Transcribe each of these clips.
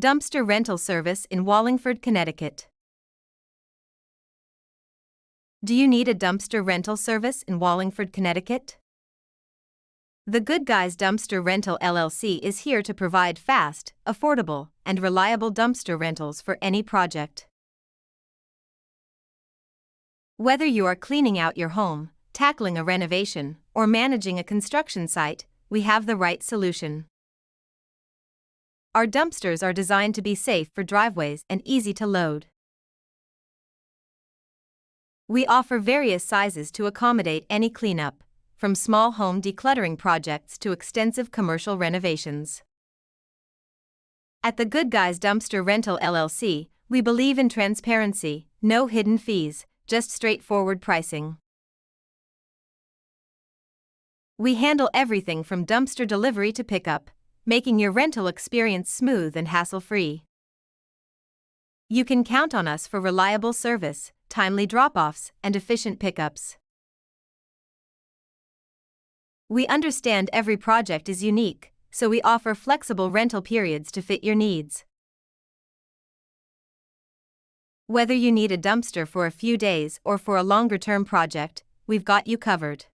Dumpster rental service in Wallingford, Connecticut. Do you need a dumpster rental service in Wallingford, Connecticut? The Good Guys Dumpster Rental LLC is here to provide fast, affordable, and reliable dumpster rentals for any project. Whether you are cleaning out your home, tackling a renovation, or managing a construction site, we have the right solution. Our dumpsters are designed to be safe for driveways and easy to load. We offer various sizes to accommodate any cleanup, from small home decluttering projects to extensive commercial renovations. At the Good Guys Dumpster Rental LLC, we believe in transparency, no hidden fees, just straightforward pricing. We handle everything from dumpster delivery to pickup, making your rental experience smooth and hassle-free. You can count on us for reliable service, timely drop-offs, and efficient pickups. We understand every project is unique, so we offer flexible rental periods to fit your needs. Whether you need a dumpster for a few days or for a longer-term project, we've got you covered.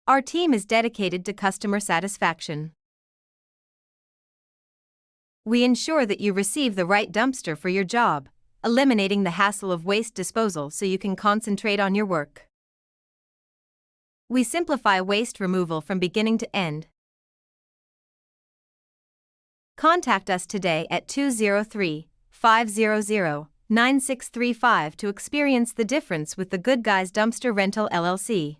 Our team is dedicated to customer satisfaction. We ensure that you receive the right dumpster for your job, eliminating the hassle of waste disposal so you can concentrate on your work. We simplify waste removal from beginning to end. Contact us today at 203-500-9635 to experience the difference with the Good Guys Dumpster Rental LLC.